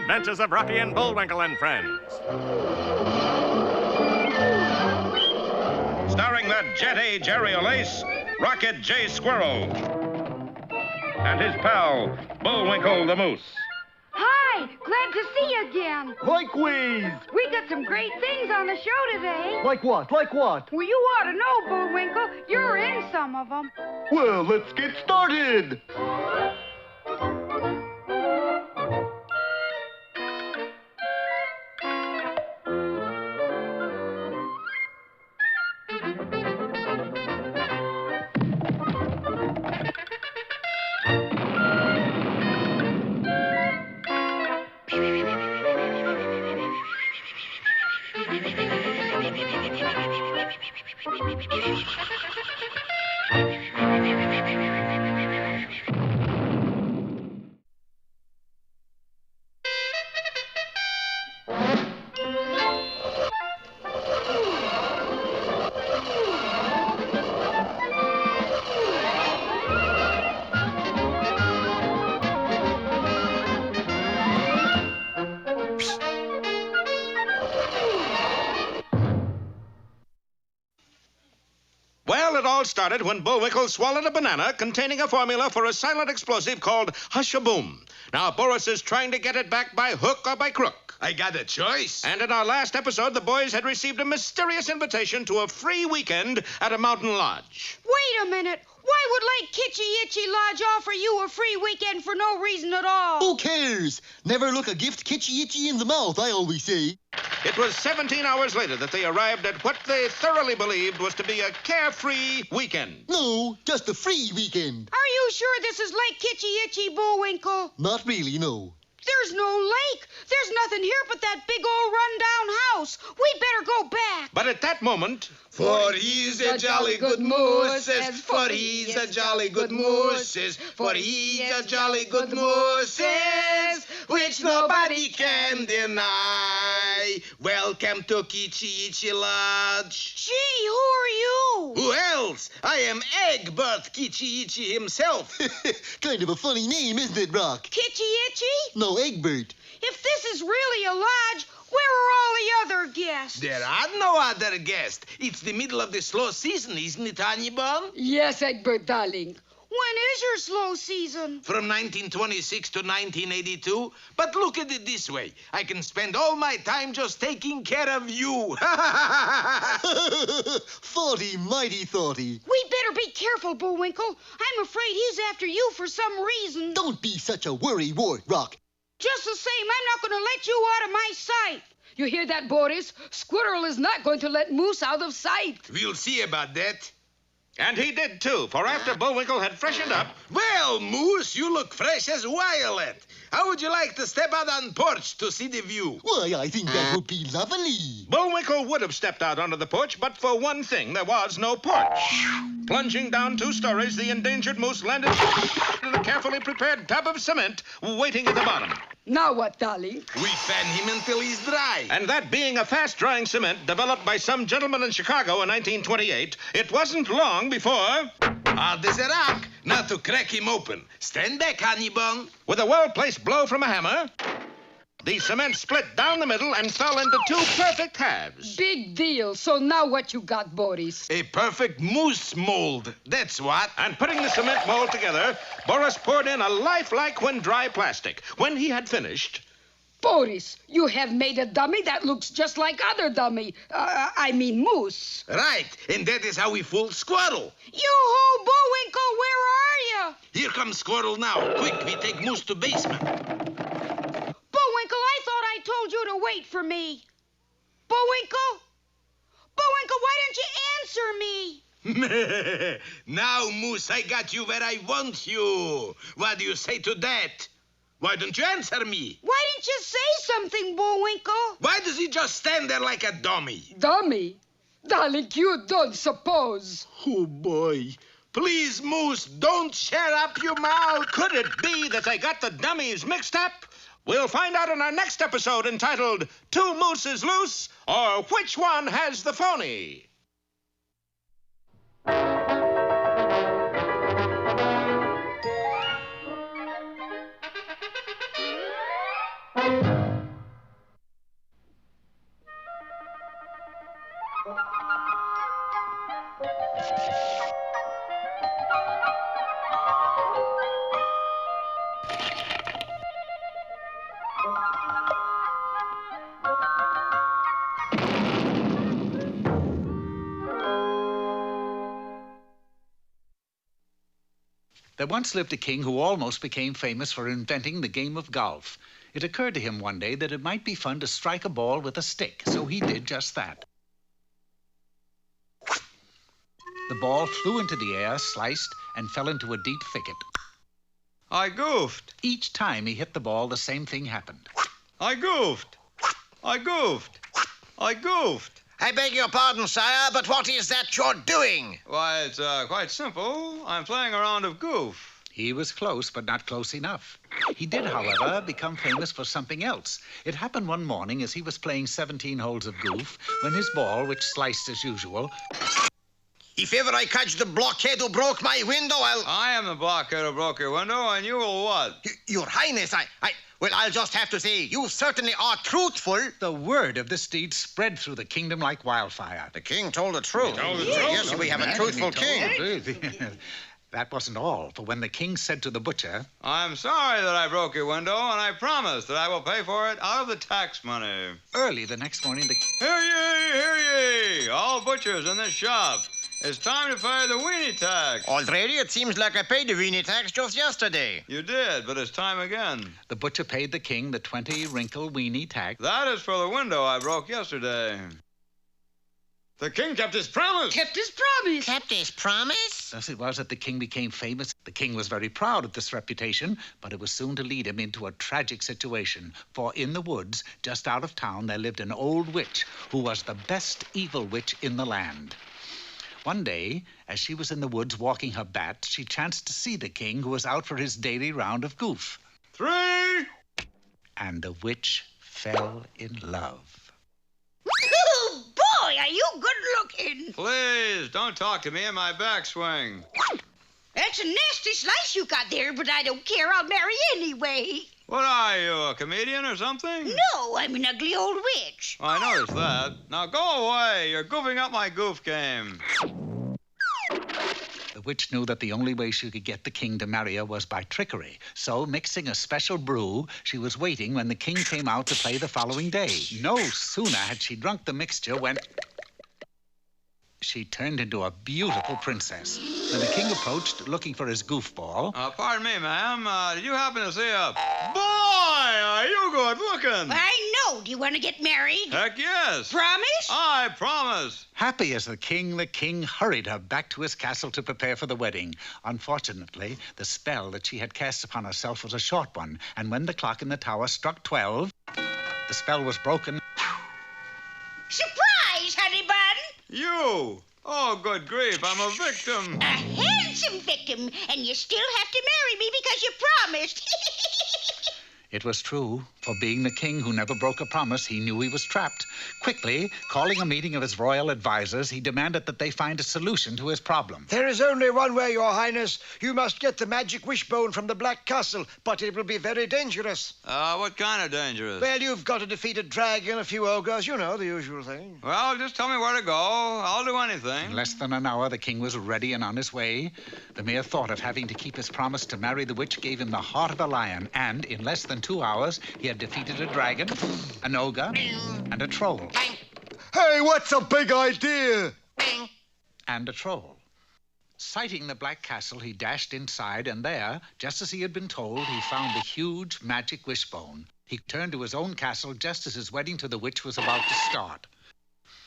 adventures of Rocky and Bullwinkle and Friends. Starring that jetty Jerry O'Lace, Rocket J. Squirrel, and his pal, Bullwinkle the Moose. Hi, glad to see you again. Likewise. We got some great things on the show today. Like what? Like what? Well, you ought to know, Bullwinkle. You're in some of them. Well, let's get started. Well, it all started when Bullwinkle swallowed a banana containing a formula for a silent explosive called Hush-a-Boom. Now, Boris is trying to get it back by hook or by crook. I got a choice. And in our last episode, the boys had received a mysterious invitation to a free weekend at a mountain lodge. Wait a minute. Why would Lake Kitchy Itchy Lodge offer you a free weekend for no reason at all? Who cares? Never look a gift kitchy itchy in the mouth, I always say. It was 17 hours later that they arrived at what they thoroughly believed was to be a carefree weekend. No, just a free weekend. Are you sure this is Lake Kitchy Itchy, Bullwinkle? Not really, no. There's no lake. There's nothing here but that big old rundown house. We better go back. But at that moment... For he's a jolly good moose, says, for he's a jolly good moose, says, for he's a jolly good moose, says, which nobody can deny. Welcome to Kitchy Itchy Lodge. Gee, who are you? Who else? I am Egbert Kitchy Itchy himself. Kind of a funny name, isn't it, Rock? Kitchy Itchy? No, Egbert. If this is really a lodge, where are all the other guests? There are no other guests. It's the middle of the slow season, isn't it, Honey Bun? Yes, Egbert, darling. When is your slow season? From 1926 to 1982. But look at it this way. I can spend all my time just taking care of you. Thoughty, mighty thoughty. We better be careful, Bullwinkle. I'm afraid he's after you for some reason. Don't be such a worrywart, Rock. Just the same, I'm not going to let you out of my sight. You hear that, Boris? Squirrel is not going to let Moose out of sight. We'll see about that. And he did, too, for after Bullwinkle had freshened up... Well, Moose, you look fresh as violet. How would you like to step out on porch to see the view? Why, I think that would be lovely. Bullwinkle would have stepped out onto the porch, but for one thing, there was no porch. Plunging down 2 stories, the endangered moose landed in the carefully prepared tub of cement waiting at the bottom. Now what, darling? We fan him until he's dry. And that being a fast-drying cement developed by some gentleman in Chicago in 1928, it wasn't long before... Hard as a rock. Now to crack him open. Stand back, Honey Bun. With a well-placed blow from a hammer, the cement split down the middle and fell into 2 perfect halves. Big deal. So now what you got, Boris? A perfect moose mold. That's what. And putting the cement mold together, Boris poured in a lifelike when-dry plastic. When he had finished... Boris, you have made a dummy that looks just like other dummy. Moose. Right, and that is how we fool Squirrel. Yoo-hoo, Bullwinkle, where are you? Here comes Squirrel now. Quick, we take Moose to basement. Bullwinkle, I thought I told you to wait for me. Bullwinkle? Bullwinkle, why don't you answer me? Now, Moose, I got you where I want you. What do you say to that? Why don't you answer me? Why didn't you say something, Bullwinkle? Why does he just stand there like a dummy? Dummy? Darling, you don't suppose. Oh, boy. Please, Moose, don't shut up your mouth. Could it be that they got the dummies mixed up? We'll find out in our next episode entitled 2 Mooses Loose, or Which One Has the Phoney? There once lived a king who almost became famous for inventing the game of golf. It occurred to him one day that it might be fun to strike a ball with a stick, so he did just that. The ball flew into the air, sliced, and fell into a deep thicket. I goofed. Each time he hit the ball, the same thing happened. I goofed. I goofed. I goofed. I beg your pardon, sire, but what is that you're doing? Why, it's quite simple. I'm playing a round of goof. He was close, but not close enough. He did, however, become famous for something else. It happened one morning as he was playing 17 holes of goof when his ball, which sliced as usual... If ever I catch the blockhead who broke my window, I am the blockhead who broke your window, and you will what? Your Highness, Well, I'll just have to say, you certainly are truthful. The word of this deed spread through the kingdom like wildfire. The king told the truth. Yes, we have a truthful king. That wasn't all, for when the king said to the butcher... I'm sorry that I broke your window, and I promise that I will pay for it out of the tax money. Early the next morning, the... Hear ye, hear ye! All butchers in this shop. It's time to pay the weenie tax. Already? It seems like I paid the weenie tax just yesterday. You did, but it's time again. The butcher paid the king the 20-wrinkle weenie tax. That is for the window I broke yesterday. The king kept his promise. Kept his promise. Kept his promise? Thus it was that the king became famous. The king was very proud of this reputation, but it was soon to lead him into a tragic situation. For in the woods, just out of town, there lived an old witch who was the best evil witch in the land. One day, as she was in the woods walking her bat, she chanced to see the king who was out for his daily round of goof. 3! And the witch fell in love. Oh, boy, are you good looking. Please, don't talk to me in my backswing. That's a nasty slice you got there, but I don't care. I'll marry anyway. What are you, a comedian or something? No, I'm an ugly old witch. I noticed that. Now go away. You're goofing up my goof game. The witch knew that the only way she could get the king to marry her was by trickery. So, mixing a special brew, she was waiting when the king came out to play the following day. No sooner had she drunk the mixture when... she turned into a beautiful princess. When the king approached, looking for his goofball... Pardon me, ma'am. Did you happen to see a... Boy, are you good looking? I know. Do you want to get married? Heck yes. Promise? I promise. Happy as the king hurried her back to his castle to prepare for the wedding. Unfortunately, the spell that she had cast upon herself was a short one, and when the clock in the tower struck 12, the spell was broken. Surprise, honey bun. You. Oh, good grief, I'm a victim. A handsome victim, and you still have to marry me because you promised. It was true. For being the king who never broke a promise, he knew he was trapped. Quickly, calling a meeting of his royal advisors, he demanded that they find a solution to his problem. There is only one way, Your Highness. You must get the magic wishbone from the Black Castle, but it will be very dangerous. What kind of dangerous? Well, you've got to defeat a dragon, a few ogres, you know, the usual thing. Well, just tell me where to go. I'll do anything. In less than an hour, the king was ready and on his way. The mere thought of having to keep his promise to marry the witch gave him the heart of a lion, and in less than 2 hours, he had defeated a dragon, an ogre, and a troll. Hey, what's a big idea? And a troll. Sighting the Black Castle, he dashed inside, and there, just as he had been told, he found the huge magic wishbone. He turned to his own castle just as his wedding to the witch was about to start.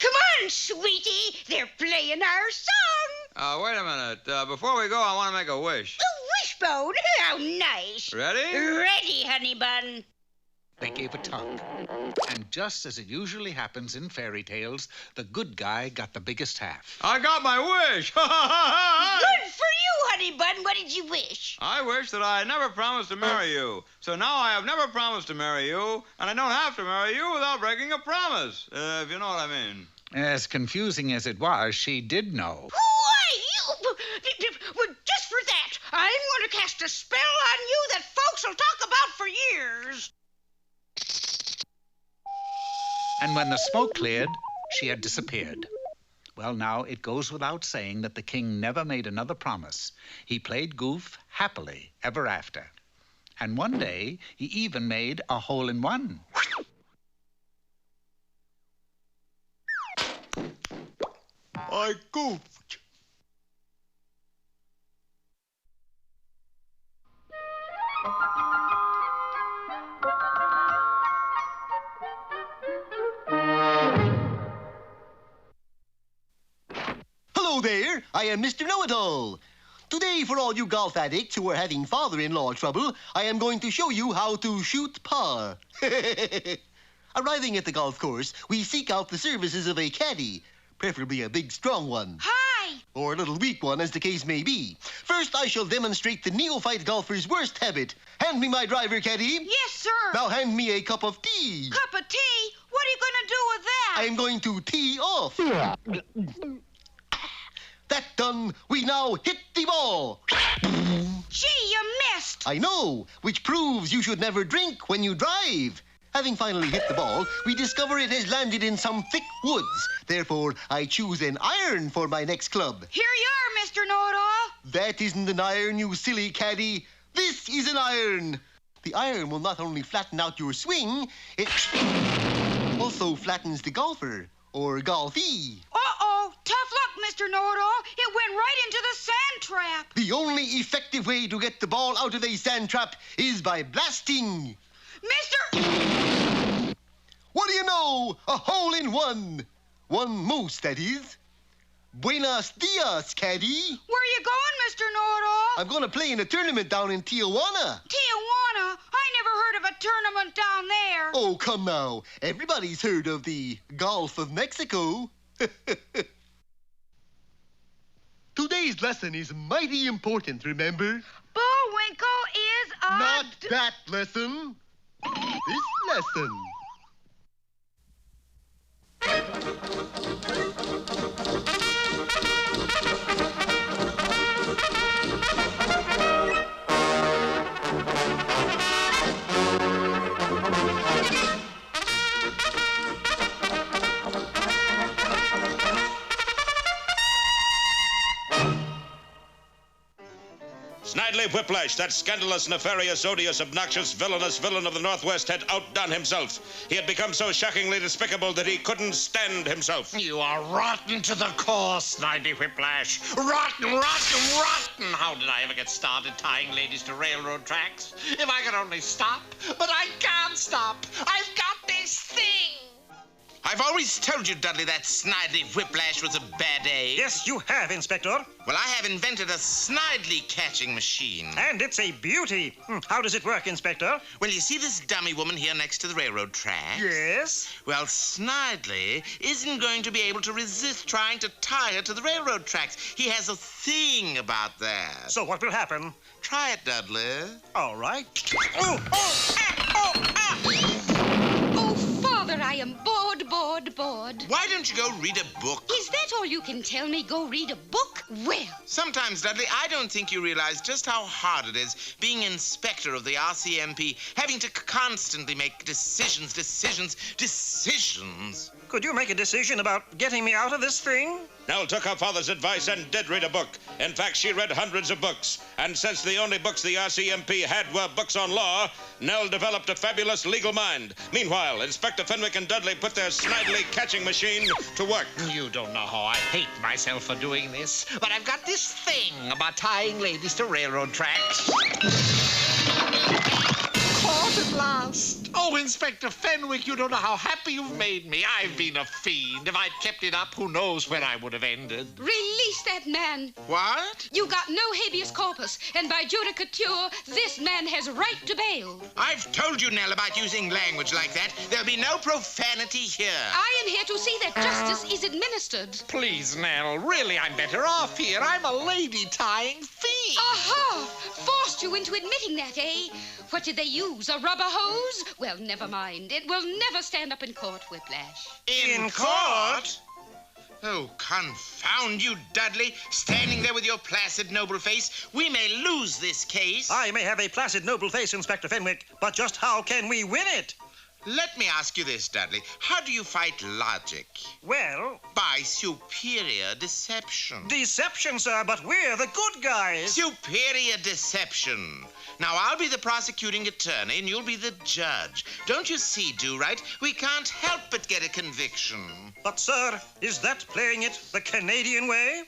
Come on, sweetie. They're playing our song. Wait a minute. Before we go, I want to make a wish. A wishbone? How nice. Ready? Ready, honey bun. They gave a tug. And just as it usually happens in fairy tales, the good guy got the biggest half. I got my wish. Good for you, honey bun. What did you wish? I wish that I had never promised to marry you. So now I have never promised to marry you, and I don't have to marry you without breaking a promise, if you know what I mean. As confusing as it was, she did know. Why, you... Well, just for that, I'm going to cast a spell on you that folks will talk about for years. And when the smoke cleared, she had disappeared. Well, now, it goes without saying that the king never made another promise. He played goof happily ever after. And one day, he even made a hole-in-one. I goofed. Hello there, I am Mr. Know-It-All. Today, for all you golf addicts who are having father-in-law trouble, I am going to show you how to shoot par. Arriving at the golf course, we seek out the services of a caddy, preferably a big, strong one. Hi! Or a little weak one, as the case may be. First, I shall demonstrate the neophyte golfer's worst habit. Hand me my driver, caddy. Yes, sir. Now hand me a cup of tea. Cup of tea? What are you going to do with that? I'm going to tee off. That done, we now hit the ball. Gee, you missed. I know, which proves you should never drink when you drive. Having finally hit the ball, we discover it has landed in some thick woods. Therefore, I choose an iron for my next club. Here you are, Mr. Know-It-All. That isn't an iron, you silly caddy. This is an iron. The iron will not only flatten out your swing, it also flattens the golfer, or golfee. Uh-oh. Tough luck, Mr. Know-It-All. It went right into the sand trap. The only effective way to get the ball out of a sand trap is by blasting. Mr. What do you know? A hole-in-one. One moose, that is. Buenos dias, caddy. Where are you going, Mr. Know-It-All? I'm going to play in a tournament down in Tijuana. Tijuana? I never heard of a tournament down there. Oh, come now. Everybody's heard of the Gulf of Mexico. Today's lesson is mighty important, remember? Bullwinkle is a... Not that lesson. This lesson. Snidley Whiplash, that scandalous, nefarious, odious, obnoxious, villainous villain of the Northwest, had outdone himself. He had become so shockingly despicable that he couldn't stand himself. You are rotten to the core, Snidley Whiplash. Rotten, rotten, rotten. How did I ever get started tying ladies to railroad tracks? If I could only stop. But I can't stop. I've got this thing. I've always told you, Dudley, that Snidley Whiplash was a bad egg. Yes, you have, Inspector. Well, I have invented a Snidley catching machine. And it's a beauty. How does it work, Inspector? Well, you see this dummy woman here next to the railroad tracks? Yes? Well, Snidley isn't going to be able to resist trying to tie her to the railroad tracks. He has a thing about that. So what will happen? Try it, Dudley. All right. Oh, Father, I am bored. Why don't you go read a book? Is that all you can tell me? Go read a book? Well. Sometimes, Dudley, I don't think you realize just how hard it is being inspector of the RCMP, having to constantly make decisions. Could you make a decision about getting me out of this thing? Nell took her father's advice and did read a book. In fact, she read hundreds of books. And since the only books the RCMP had were books on law, Nell developed a fabulous legal mind. Meanwhile, Inspector Fenwick and Dudley put their Snidley catching machine to work. You don't know how I hate myself for doing this, but I've got this thing about tying ladies to railroad tracks. Caught at last. Oh, Inspector Fenwick, you don't know how happy you've made me. I've been a fiend. If I'd kept it up, who knows where I would have ended. Release that man. What? You got no habeas corpus, and by judicature, this man has right to bail. I've told you, Nell, about using language like that. There'll be no profanity here. I am here to see that justice is administered. Please, Nell, really, I'm better off here. I'm a lady-tying fiend. Aha! Forced you into admitting that, eh? What did they use, a rubber hose? Well, never mind. It will never stand up in court, Whiplash. In court? Oh, confound you, Dudley. Standing there with your placid, noble face. We may lose this case. I may have a placid, noble face, Inspector Fenwick, but just how can we win it? Let me ask you this, Dudley. How do you fight logic? Well, By superior deception. deception, sir, but we're the good guys. Superior deception. Now, I'll be the prosecuting attorney and you'll be the judge. Don't you see, Do-Right? We can't help but get a conviction. But, sir, is that playing it the Canadian way?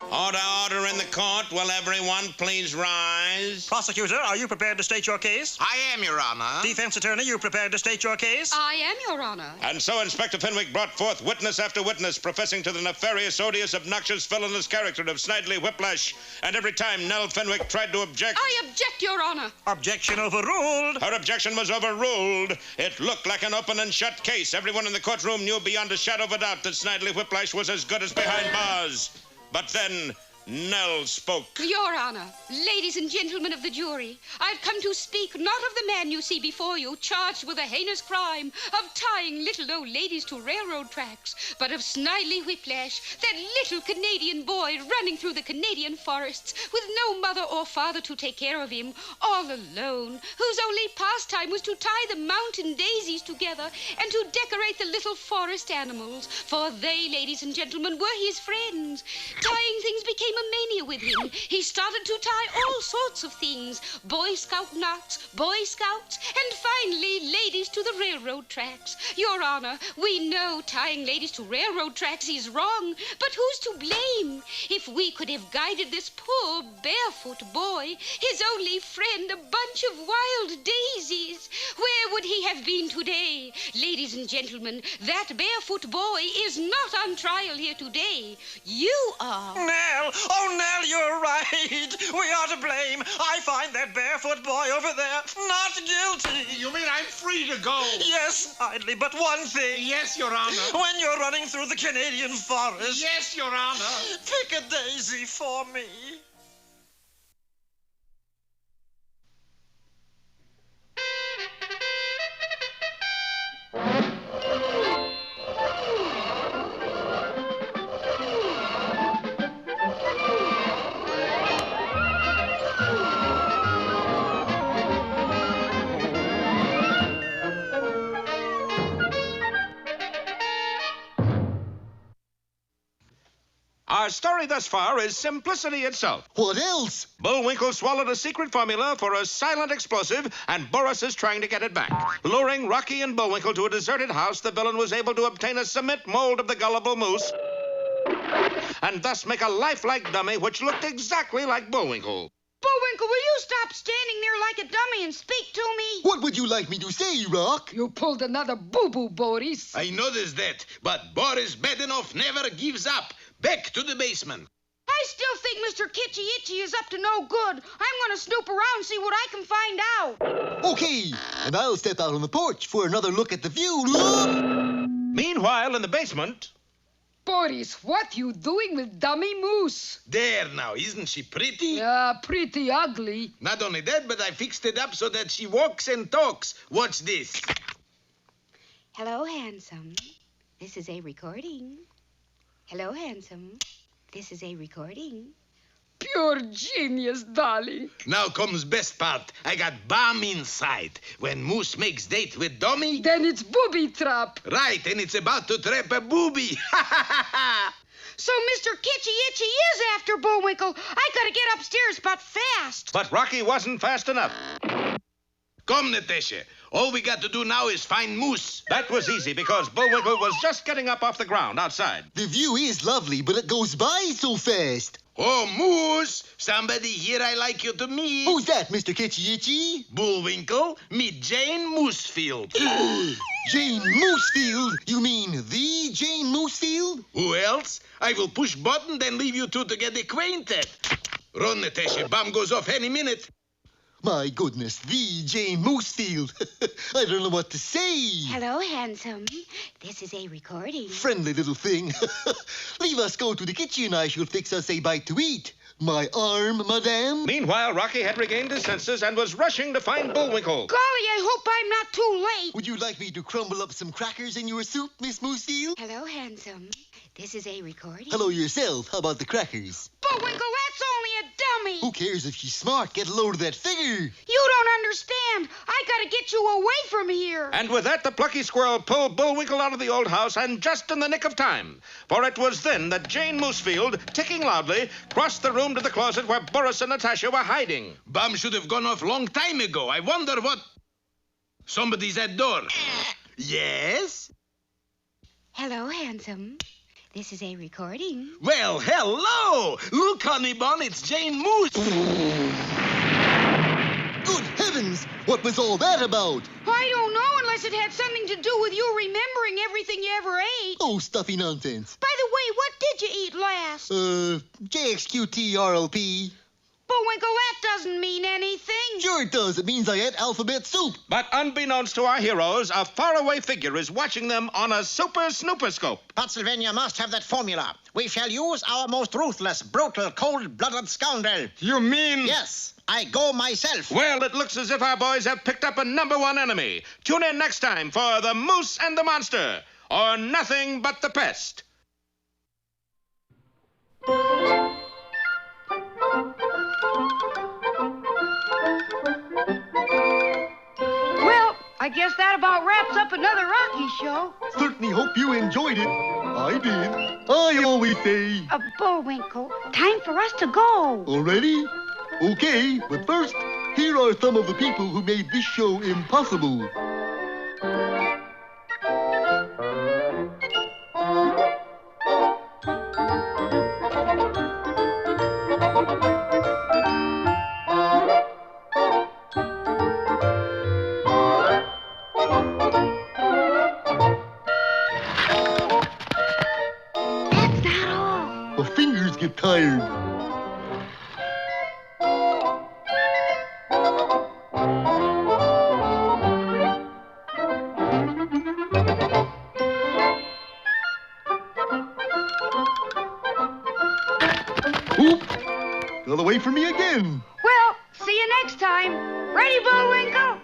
Order, order in the court. Will everyone please rise? Prosecutor, are you prepared to state your case? I am, Your Honor. Defense attorney, you prepared to state your case? I am, Your Honor. And so Inspector Fenwick brought forth witness after witness, professing to the nefarious, odious, obnoxious, villainous character of Snidley Whiplash. And every time Nell Fenwick tried to object... I object, Your Honor. Objection overruled. Her objection was overruled. It looked like an open and shut case. Everyone in the courtroom knew beyond a shadow of a doubt that Snidley Whiplash was as good as behind bars. But then Nell spoke. Your Honor, ladies and gentlemen of the jury, I've come to speak not of the man you see before you, charged with a heinous crime of tying little old ladies to railroad tracks, but of Snidley Whiplash, that little Canadian boy running through the Canadian forests with no mother or father to take care of him, all alone, whose only pastime was to tie the mountain daisies together and to decorate the little forest animals, for they, ladies and gentlemen, were his friends. Tying things became a mania with him. He started to tie all sorts of things, Boy Scout knots, Boy Scouts, and finally ladies to the railroad tracks. Your Honor, we know tying ladies to railroad tracks is wrong, but who's to blame? If we could have guided this poor barefoot boy, his only friend, a bunch of wild daisies, where would he have been today? Ladies and gentlemen, that barefoot boy is not on trial here today. You are. Nell! Oh, Nell, you're right. We are to blame. I find that barefoot boy over there not guilty. You mean I'm free to go? Yes, idly, but one thing. Yes, Your Honor. When you're running through the Canadian forest, Yes, Your Honor. pick a daisy for me. Our story thus far is simplicity itself. What else? Bullwinkle swallowed a secret formula for a silent explosive, and Boris is trying to get it back. Luring Rocky and Bullwinkle to a deserted house, the villain was able to obtain a cement mold of the gullible moose and thus make a lifelike dummy which looked exactly like Bullwinkle. Bullwinkle, will you stop standing there like a dummy and speak to me? What would you like me to say, Rock? You pulled another boo-boo, Boris. I noticed that, but Boris Bedenoff never gives up. Back to the basement. I still think Mr. Kitchy Itchy is up to no good. I'm going to snoop around and see what I can find out. Okay, and I'll step out on the porch for another look at the view. Meanwhile, in the basement... Boris, what you doing with dummy moose? There now, isn't she pretty? Pretty ugly. Not only that, but I fixed it up so that she walks and talks. Watch this. Hello, handsome. This is a recording. Hello, handsome. This is a recording. Pure genius, darling. Now comes best part. I got bomb inside. When Moose makes date with dummy... Then it's booby trap. Right, and it's about to trap a booby. Ha ha ha ha! So Mr. Kitchy Itchy is after Bullwinkle. I gotta get upstairs, but fast. But Rocky wasn't fast enough. Come, Natasha. All we got to do now is find Moose. That was easy because Bullwinkle was just getting up off the ground outside. The view is lovely, but it goes by so fast. Oh, Moose! Somebody here I like you to meet. Who's that, Mr. Kitchy Itchy? Bullwinkle, meet Jane Moosefield. Jane Moosefield? You mean the Jane Moosefield? Who else? I will push button, then leave you two to get acquainted. Run, Natasha. Bomb goes off any minute. My goodness, the Jane Moosefield. I don't know what to say. Hello, handsome. This is a recording. Friendly little thing. Leave us go to the kitchen. I shall fix us a bite to eat. My arm, madame. Meanwhile, Rocky had regained his senses and was rushing to find Bullwinkle. Golly, I hope I'm not too late. Would you like me to crumble up some crackers in your soup, Miss Moosefield? Hello, handsome. This is a recording. Hello yourself. How about the crackers? Bullwinkle, that's only a dummy. Who cares if she's smart? Get a load of that figure. You don't understand. I gotta get you away from here. And with that, the plucky squirrel pulled Bullwinkle out of the old house, and just in the nick of time. For it was then that Jane Moosefield, ticking loudly, crossed the room to the closet where Boris and Natasha were hiding. Bomb should have gone off long time ago. I wonder what... Somebody's at door. Yes? Hello, handsome. This is a recording. Well, hello! Look, honey bun, it's Jane Moose. Good heavens! What was all that about? I don't know unless it had something to do with you remembering everything you ever ate. Oh, stuffy nonsense. By the way, what did you eat last? JXQTRLP. Bullwinkle, that doesn't mean anything. Sure it does. It means I ate alphabet soup. But unbeknownst to our heroes, a faraway figure is watching them on a super snooperscope. Pennsylvania must have that formula. We shall use our most ruthless, brutal, cold-blooded scoundrel. You mean... Yes, I go myself. Well, it looks as if our boys have picked up a #1 enemy. Tune in next time for The Moose and the Monster, or Nothing But the Pest. Well, I guess that about wraps up another Rocky show. Certainly hope you enjoyed it. I did. I always say... Bullwinkle, time for us to go. Already? Okay, but first, here are some of the people who made this show impossible. That's not all. My fingers get tired. Oop! Got away from me again. Well, see you next time. Ready, Bullwinkle?